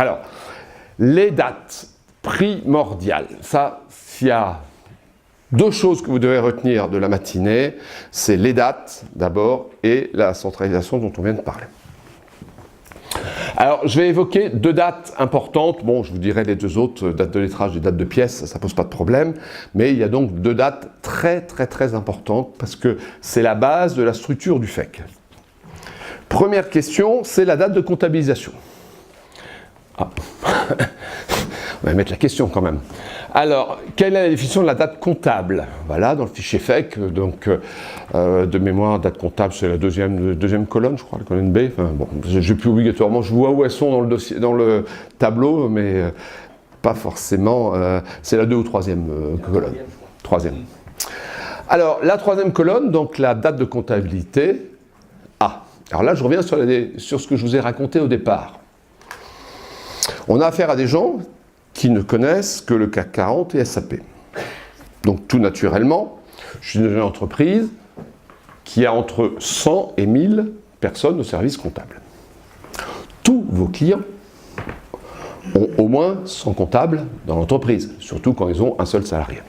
Alors, les dates primordiales. Ça, s'il y a deux choses que vous devez retenir de la matinée, c'est les dates d'abord et la centralisation dont on vient de parler. Alors, je vais évoquer deux dates importantes. Bon, je vous dirai les deux autres, dates de lettrage et dates de pièces, ça ne pose pas de problème. Mais il y a donc deux dates très importantes parce que c'est la base de la structure du FEC. Première question, c'est la date de comptabilisation. Ah. On va mettre la question quand même. Alors, quelle est la définition de la date comptable? Voilà, dans le fichier FEC, donc de mémoire, date comptable, c'est la deuxième colonne, je crois, la colonne B. Enfin, bon, j'ai plus obligatoirement, je vois où elles sont dans le dossier, dans le tableau, mais pas forcément. C'est la 2 ou 3e colonne. Troisième. Alors, la 3e colonne, donc la date de comptabilité. Ah, alors là, je reviens sur ce que je vous ai raconté au départ. On a affaire à des gens qui ne connaissent que le CAC 40 et SAP. Donc tout naturellement, je suis dans une entreprise qui a entre 100 et 1000 personnes au service comptable. Tous vos clients ont au moins 100 comptables dans l'entreprise, surtout quand ils ont un seul salarié.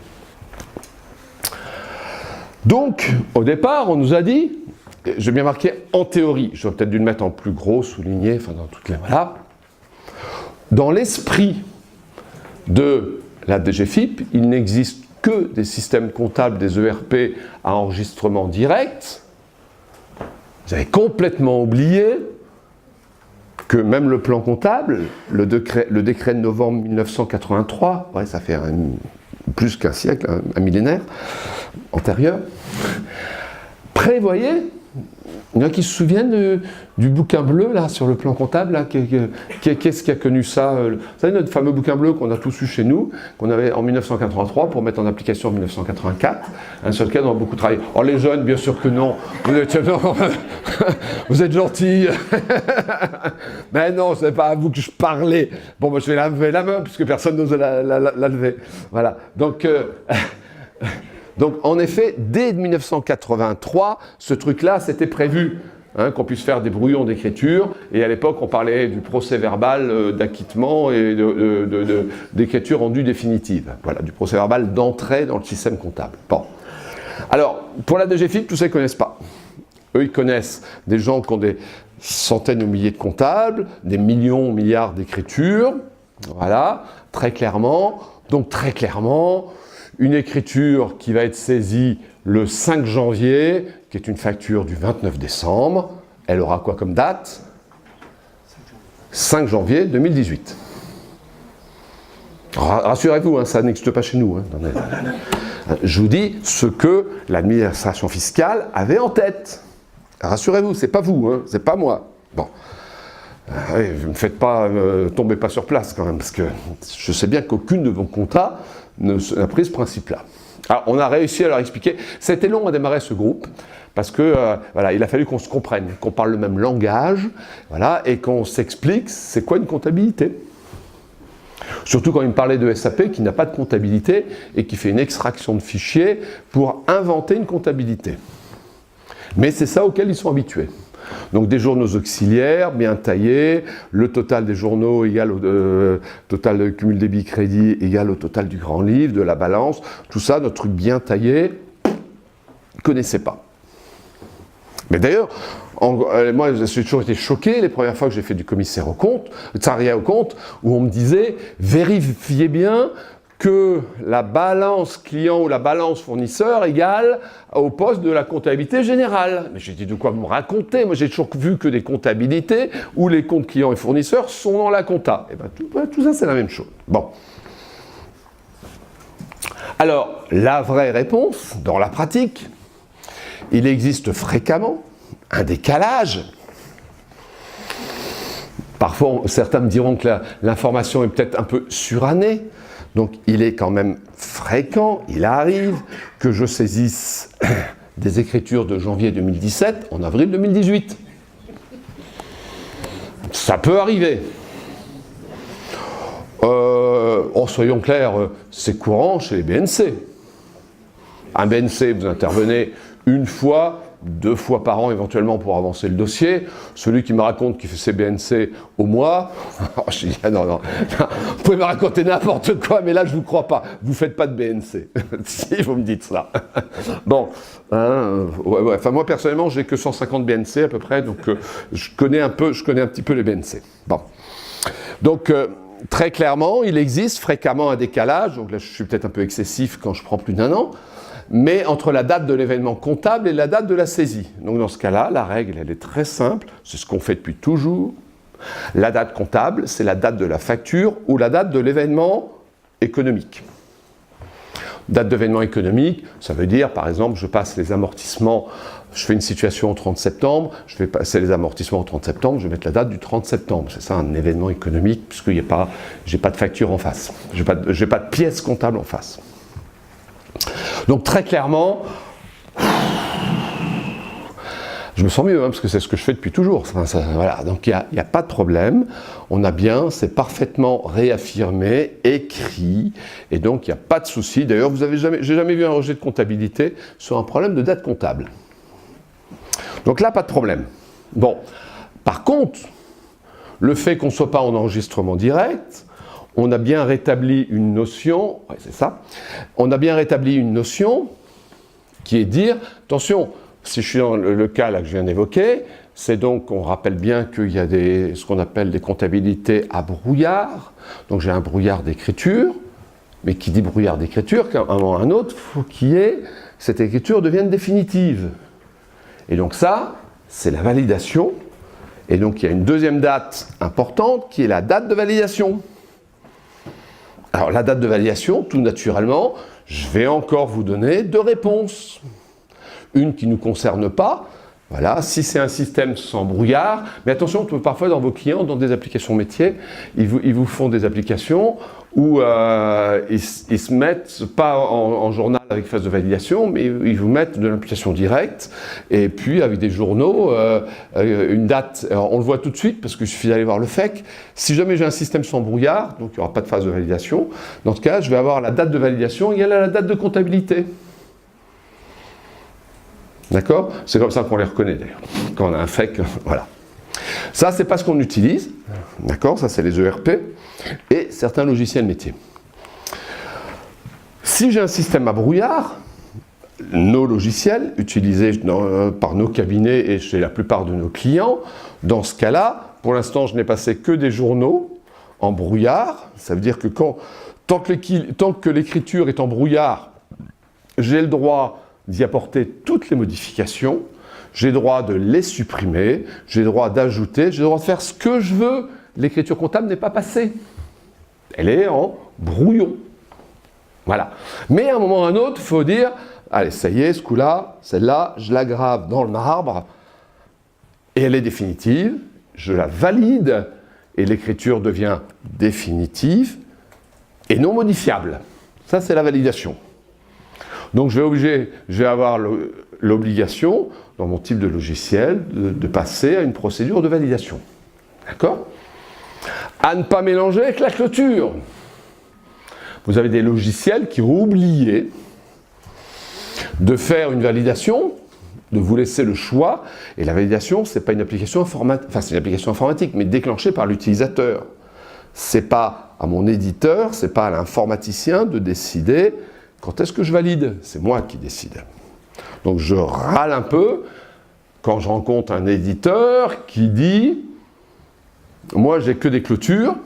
Donc, au départ, on nous a dit, j'ai bien marqué en théorie, j'aurais peut-être dû le mettre en plus gros, souligné, enfin dans toutes les... Voilà. Dans l'esprit de la DGFiP, il n'existe que des systèmes comptables, des ERP à enregistrement direct. Vous avez complètement oublié que même le plan comptable, le décret de novembre 1983, ouais, ça fait plus qu'un siècle, un millénaire antérieur, prévoyait. Il y en a qui se souviennent du bouquin bleu là, sur le plan comptable. Là, qu'est-ce qui a connu ça? Vous savez, notre fameux bouquin bleu qu'on a tous eu chez nous, qu'on avait en 1983 pour mettre en application en 1984, sur lequel on a beaucoup travaillé. Alors les jeunes, bien sûr que non. Vous êtes gentils. Mais non, ce n'est pas à vous que je parlais. Bon, moi, je vais lever la main puisque personne n'ose la lever. Voilà. Donc, en effet, dès 1983, ce truc-là, c'était prévu, qu'on puisse faire des brouillons d'écriture. Et à l'époque, on parlait du procès verbal d'acquittement et d'écriture rendue définitive. Voilà, du procès verbal d'entrée dans le système comptable. Bon. Alors, pour la DGFiP, tout ça, ils ne connaissent pas. Eux, ils connaissent des gens qui ont des centaines ou milliers de comptables, des millions, milliards d'écritures. Voilà, très clairement. Donc, très clairement, une écriture qui va être saisie le 5 janvier, qui est une facture du 29 décembre, elle aura quoi comme date? 5 janvier 2018. Rassurez-vous, ça n'existe pas chez nous. Je vous dis ce que l'administration fiscale avait en tête. Rassurez-vous, c'est pas vous, c'est pas moi. Bon. Ne me faites pas, tombez pas sur place quand même, parce que je sais bien qu'aucune de vos comptas n'a pris ce principe-là. Alors, on a réussi à leur expliquer. C'était long à démarrer ce groupe, parce que voilà, il a fallu qu'on se comprenne, qu'on parle le même langage, voilà, et qu'on s'explique c'est quoi une comptabilité. Surtout quand il me parlait de SAP qui n'a pas de comptabilité et qui fait une extraction de fichiers pour inventer une comptabilité. Mais c'est ça auquel ils sont habitués. Donc des journaux auxiliaires bien taillés, le total des journaux égal au total de cumul débit-crédit égal au total du grand livre, de la balance, tout ça, notre truc bien taillé, ils ne connaissaient pas. Mais d'ailleurs, moi j'ai toujours été choqué les premières fois que j'ai fait du commissaire au compte, tsariat au compte, où on me disait vérifiez bien que la balance client ou la balance fournisseur égale au poste de la comptabilité générale. Mais j'ai dit de quoi vous me racontez? Moi j'ai toujours vu que des comptabilités où les comptes clients et fournisseurs sont dans la compta. Et bien tout ça c'est la même chose. Bon. Alors la vraie réponse, dans la pratique, il existe fréquemment un décalage. Parfois certains me diront que l'information est peut-être un peu surannée. Donc il est quand même fréquent, il arrive que je saisisse des écritures de janvier 2017 en avril 2018. Ça peut arriver. Soyons clairs, c'est courant chez les BNC. Un BNC, vous intervenez une fois 2 fois par an éventuellement pour avancer le dossier. Celui qui me raconte qu'il fait ses BNC au mois, je dis, non, vous pouvez me raconter n'importe quoi, mais là je vous crois pas. Vous faites pas de BNC, si vous me dites ça. Bon, ouais. Enfin moi personnellement j'ai que 150 BNC à peu près, donc je connais un petit peu les BNC. Bon, donc très clairement il existe fréquemment un décalage, donc là je suis peut-être un peu excessif quand je prends plus d'1 an, mais entre la date de l'événement comptable et la date de la saisie. Donc dans ce cas-là, la règle, elle est très simple, c'est ce qu'on fait depuis toujours. La date comptable, c'est la date de la facture ou la date de l'événement économique. Date d'événement économique, ça veut dire, par exemple, je passe les amortissements, je fais une situation au 30 septembre, je vais passer les amortissements au 30 septembre, je vais mettre la date du 30 septembre. C'est ça un événement économique, puisque je n'ai pas de facture en face, je n'ai pas de pièce comptable en face. Donc très clairement, je me sens mieux, parce que c'est ce que je fais depuis toujours. Voilà. Donc il n'y a pas de problème, on a bien, c'est parfaitement réaffirmé, écrit, et donc il n'y a pas de souci. D'ailleurs, j'ai jamais vu un rejet de comptabilité sur un problème de date comptable. Donc là, pas de problème. Bon, par contre, le fait qu'on ne soit pas en enregistrement direct, on a bien rétabli une notion, ouais, c'est ça, on a bien rétabli une notion qui est dire, attention, si je suis dans le cas là que je viens d'évoquer, c'est donc qu'on rappelle bien qu'il y a ce qu'on appelle des comptabilités à brouillard, donc j'ai un brouillard d'écriture, mais qui dit brouillard d'écriture, qu'à un moment ou à un autre, il faut cette écriture devienne définitive. Et donc ça, c'est la validation, et donc il y a une deuxième date importante qui est la date de validation. Alors la date de validation, tout naturellement, je vais encore vous donner 2 réponses. Une qui ne nous concerne pas, voilà, si c'est un système sans brouillard, mais attention, parfois dans vos clients, dans des applications métiers, ils vous font des applications où ils se mettent pas en journal avec phase de validation, mais ils vous mettent de l'imputation directe, et puis avec des journaux, une date, alors on le voit tout de suite, parce qu'il suffit d'aller voir le FEC, si jamais j'ai un système sans brouillard, donc il n'y aura pas de phase de validation, dans ce cas, je vais avoir la date de validation égale à la date de comptabilité. D'accord? C'est comme ça qu'on les reconnaît d'ailleurs, quand on a un FEC, voilà. Ça, c'est pas ce qu'on utilise, d'accord? Ça, c'est les ERP et certains logiciels métiers. Si j'ai un système à brouillard, nos logiciels utilisés par nos cabinets et chez la plupart de nos clients, dans ce cas-là, pour l'instant, je n'ai passé que des journaux en brouillard. Ça veut dire que tant que l'écriture est en brouillard, j'ai le droit d'y apporter toutes les modifications, j'ai le droit de les supprimer, j'ai le droit d'ajouter, j'ai le droit de faire ce que je veux. L'écriture comptable n'est pas passée. Elle est en brouillon. Voilà. Mais à un moment ou à un autre, il faut dire, allez, ça y est, ce coup-là, celle-là, je la grave dans le marbre, et elle est définitive, je la valide, et l'écriture devient définitive et non modifiable. Ça, c'est la validation. Donc je vais avoir l'obligation, dans mon type de logiciel, de passer à une procédure de validation. D'accord? À ne pas mélanger avec la clôture. Vous avez des logiciels qui ont oublié de faire une validation, de vous laisser le choix, et la validation, ce n'est pas une application informatique, enfin c'est une application informatique, mais déclenchée par l'utilisateur. Ce n'est pas à mon éditeur, ce n'est pas à l'informaticien de décider quand est-ce que je valide? C'est moi qui décide. Donc je râle un peu quand je rencontre un éditeur qui dit « Moi, j'ai que des clôtures,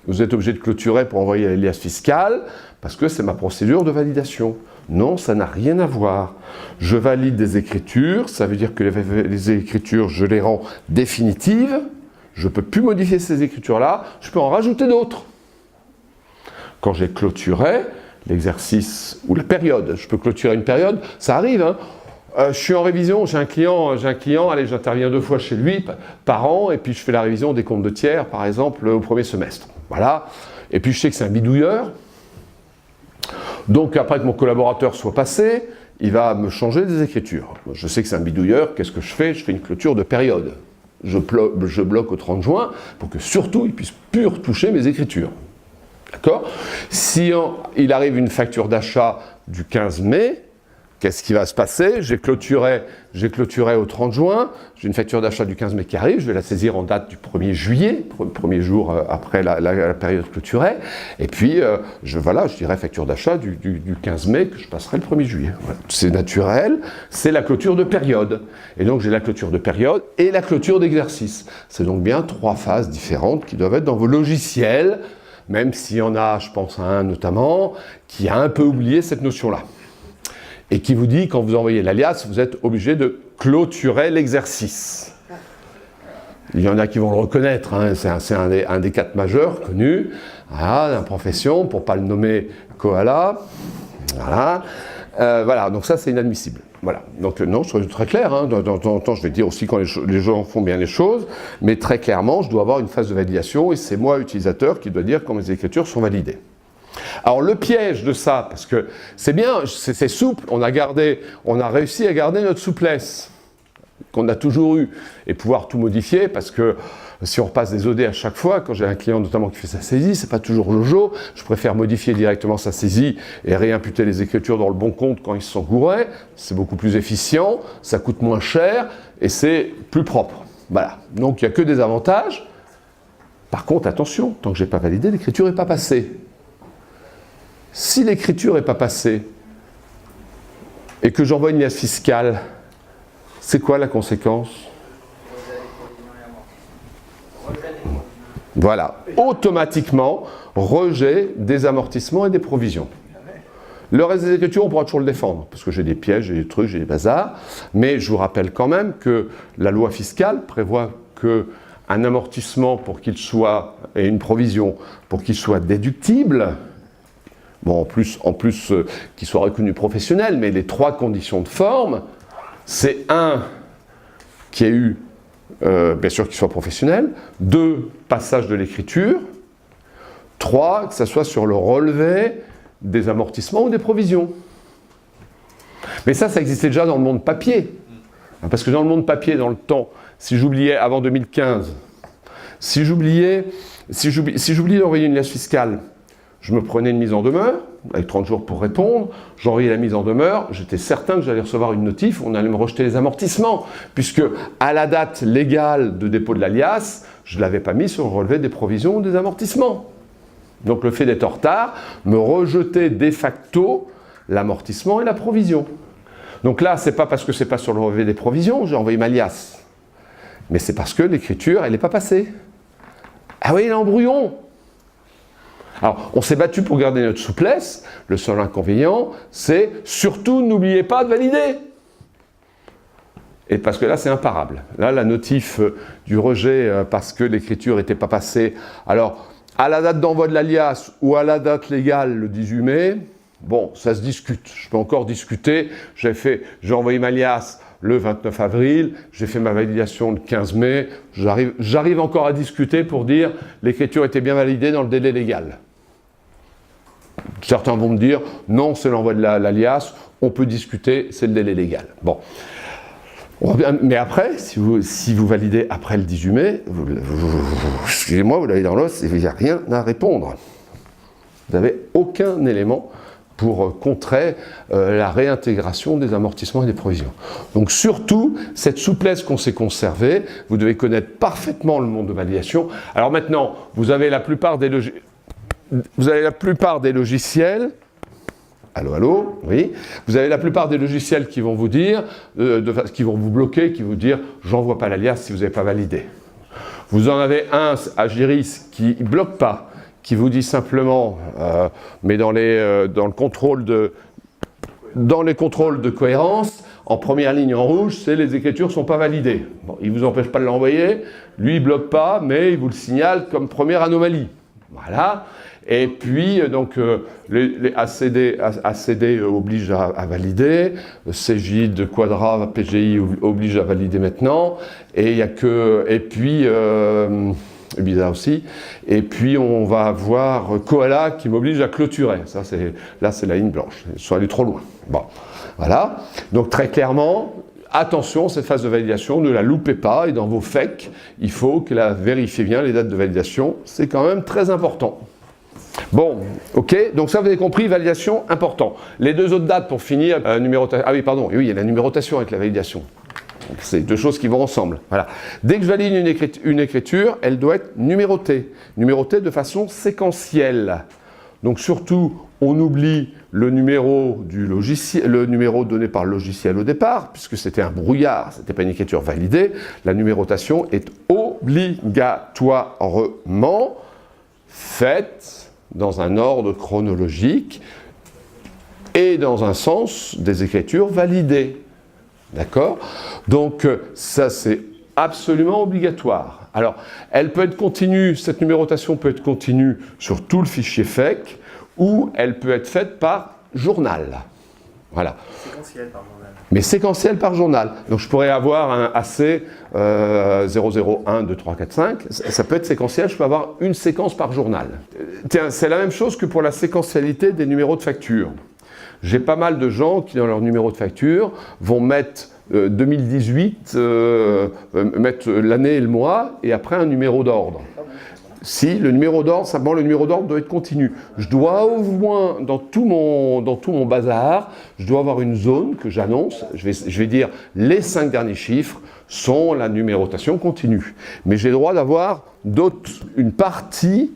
vous êtes obligé de clôturer pour envoyer la liasse fiscale parce que c'est ma procédure de validation. » Non, ça n'a rien à voir. Je valide des écritures, ça veut dire que les écritures, je les rends définitives, je ne peux plus modifier ces écritures-là, je peux en rajouter d'autres. Quand j'ai clôturé l'exercice ou la période, je peux clôturer une période, ça arrive, hein. Je suis en révision, j'ai un client, allez, j'interviens 2 fois chez lui par an, et puis je fais la révision des comptes de tiers, par exemple, au premier semestre. Voilà. Et puis je sais que c'est un bidouilleur. Donc après que mon collaborateur soit passé, il va me changer des écritures. Je sais que c'est un bidouilleur, qu'est-ce que je fais? Je fais une clôture de période. Je bloque au 30 juin pour que surtout il puisse plus retoucher mes écritures. D'accord? Si il arrive une facture d'achat du 15 mai, qu'est-ce qui va se passer? J'ai clôturé au 30 juin, j'ai une facture d'achat du 15 mai qui arrive, je vais la saisir en date du 1er juillet, premier jour après la période clôturée, et puis je dirais facture d'achat du 15 mai que je passerai le 1er juillet. Voilà. C'est naturel, c'est la clôture de période. Et donc j'ai la clôture de période et la clôture d'exercice. C'est donc bien 3 phases différentes qui doivent être dans vos logiciels, même s'il y en a, je pense à un notamment, qui a un peu oublié cette notion-là. Et qui vous dit, quand vous envoyez l'alias, vous êtes obligé de clôturer l'exercice. Il y en a qui vont le reconnaître, hein, c'est un des 4 majeurs connus, voilà, d'une profession, pour ne pas le nommer Koala. Voilà, voilà, donc ça c'est inadmissible. Voilà, donc non, je suis très clair, hein, de temps en temps je vais dire aussi quand les gens font bien les choses, mais très clairement je dois avoir une phase de validation et c'est moi, utilisateur, qui dois dire quand mes écritures sont validées. Alors le piège de ça, parce que c'est bien, c'est souple, on a réussi à garder notre souplesse qu'on a toujours eue et pouvoir tout modifier, parce que si on repasse des OD à chaque fois, quand j'ai un client notamment qui fait sa saisie, c'est pas toujours Lojo, je préfère modifier directement sa saisie et réimputer les écritures dans le bon compte quand ils se sont gourés, c'est beaucoup plus efficient, ça coûte moins cher et c'est plus propre. Voilà, donc il n'y a que des avantages. Par contre, attention, tant que je n'ai pas validé, l'écriture n'est pas passée. Si l'écriture n'est pas passée et que j'envoie une liasse fiscale, c'est quoi la conséquence? Voilà, automatiquement, rejet des amortissements et des provisions. Le reste des écritures, on pourra toujours le défendre, parce que j'ai des pièges, j'ai des trucs, j'ai des bazars, mais je vous rappelle quand même que la loi fiscale prévoit qu'un amortissement pour qu'il soit, et une provision pour qu'il soit déductible, bon, en plus qu'il soit reconnu professionnel, mais les 3 conditions de forme, c'est 1, qui ait eu, bien sûr qu'il soit professionnel, 2, passage de l'écriture, 3, que ça soit sur le relevé des amortissements ou des provisions. Mais ça existait déjà dans le monde papier. Parce que dans le monde papier, dans le temps, si j'oubliais, avant 2015, si j'oubliais d'envoyer une liasse fiscale, je me prenais une mise en demeure, avec 30 jours pour répondre, j'envoyais la mise en demeure, j'étais certain que j'allais recevoir une notif, on allait me rejeter les amortissements, puisque à la date légale de dépôt de l'alias, je ne l'avais pas mis sur le relevé des provisions ou des amortissements. Donc le fait d'être en retard me rejetait de facto l'amortissement et la provision. Donc là, c'est pas parce que c'est pas sur le relevé des provisions, j'ai envoyé ma liasse, mais c'est parce que l'écriture, elle n'est pas passée. Ah oui, il est en brouillon. Alors, on s'est battu pour garder notre souplesse. Le seul inconvénient, c'est surtout n'oubliez pas de valider. Et parce que là, c'est imparable. Là, la notif du rejet parce que l'écriture n'était pas passée. Alors, à la date d'envoi de l'alias ou à la date légale, le 18 mai, bon, ça se discute. Je peux encore discuter. J'ai envoyé ma liasse le 29 avril, j'ai fait ma validation le 15 mai. J'arrive encore à discuter pour dire l'écriture était bien validée dans le délai légal. Certains vont me dire, non, c'est l'envoi de l'alias, on peut discuter, c'est le délai légal. Bon. Mais après, si vous validez après le 18 mai, excusez-moi, vous l'avez dans l'os, il n'y a rien à répondre. Vous n'avez aucun élément pour contrer la réintégration des amortissements et des provisions. Donc surtout, cette souplesse qu'on s'est conservée, vous devez connaître parfaitement le monde de validation. Alors maintenant, vous avez la plupart des logiciels, allô, oui, vous avez la plupart des logiciels qui vont vous dire, qui vont vous bloquer, qui vont vous dire « j'envoie pas l'alias si vous n'avez pas validé ». Vous en avez un, Agiris, qui ne bloque pas, qui vous dit simplement, mais dans les contrôles de cohérence, en première ligne en rouge, c'est les écritures ne sont pas validées. Bon, il ne vous empêche pas de l'envoyer, lui il ne bloque pas, mais il vous le signale comme première anomalie. Voilà. Et puis, donc, les ACD oblige à valider, CGID, Quadra, PGI oblige à valider maintenant, et il n'y a que... Et puis... bizarre aussi. Et puis on va avoir Koala qui m'oblige à clôturer. Ça, là, c'est la ligne blanche. Ils sont allés trop loin. Bon, voilà. Donc très clairement, attention, cette phase de validation, ne la loupez pas. Et dans vos FEC, il faut que la vérifiez bien les dates de validation. C'est quand même très important. Bon, ok, donc ça vous avez compris, validation, important. Les deux autres dates pour finir, numérotation. Ah oui, pardon, oui, il y a la numérotation avec la validation. C'est deux choses qui vont ensemble. Voilà. Dès que je valide une écriture, elle doit être numérotée de façon séquentielle. Donc surtout, on oublie le numéro du logiciel, le numéro donné par le logiciel au départ, puisque c'était un brouillard, c'était pas une écriture validée. La numérotation est obligatoirement faite dans un ordre chronologique et dans un sens des écritures validées. D'accord? Donc ça c'est absolument obligatoire. Alors elle peut être continue, cette numérotation peut être continue sur tout le fichier FEC ou elle peut être faite par journal. Voilà. Séquentiel par journal. Mais séquentiel par journal. Donc je pourrais avoir un AC 001, 2, 3, 4, 5. Ça peut être séquentiel, je peux avoir une séquence par journal. Tiens, c'est la même chose que pour la séquentialité des numéros de facture. J'ai pas mal de gens qui, dans leur numéro de facture, vont mettre 2018, mettre l'année et le mois, et après un numéro d'ordre. Si, le numéro d'ordre, simplement le numéro d'ordre doit être continu. Je dois au moins, dans tout mon bazar, je dois avoir une zone que j'annonce, je vais dire les 5 derniers chiffres sont la numérotation continue. Mais j'ai le droit d'avoir une partie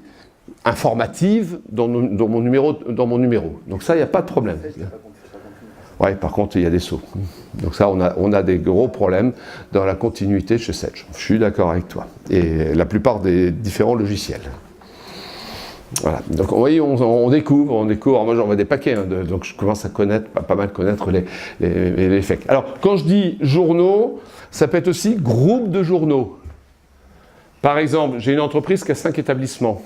informative dans mon numéro. Donc ça, il n'y a pas de problème. Oui, par contre, il y a des sauts. Donc ça, on a des gros problèmes dans la continuité chez Sage. Je suis d'accord avec toi. Et la plupart des différents logiciels. Voilà. Donc, vous voyez, on découvre. Moi, j'en vois des paquets. Donc, je commence à connaître, pas mal connaître les FEC. Alors, quand je dis journaux, ça peut être aussi groupe de journaux. Par exemple, j'ai une entreprise qui a 5 établissements.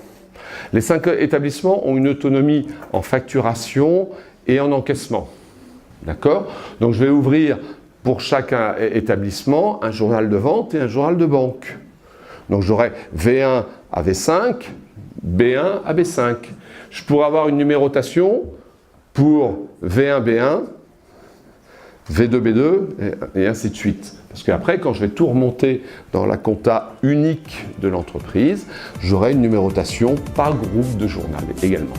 Les 5 établissements ont une autonomie en facturation et en encaissement. D'accord? Donc je vais ouvrir pour chaque établissement un journal de vente et un journal de banque. Donc j'aurai V1 à V5, B1 à B5. Je pourrais avoir une numérotation pour V1, B1, V2, B2 et ainsi de suite. Parce qu'après, quand je vais tout remonter dans la compta unique de l'entreprise, j'aurai une numérotation par groupe de journal également.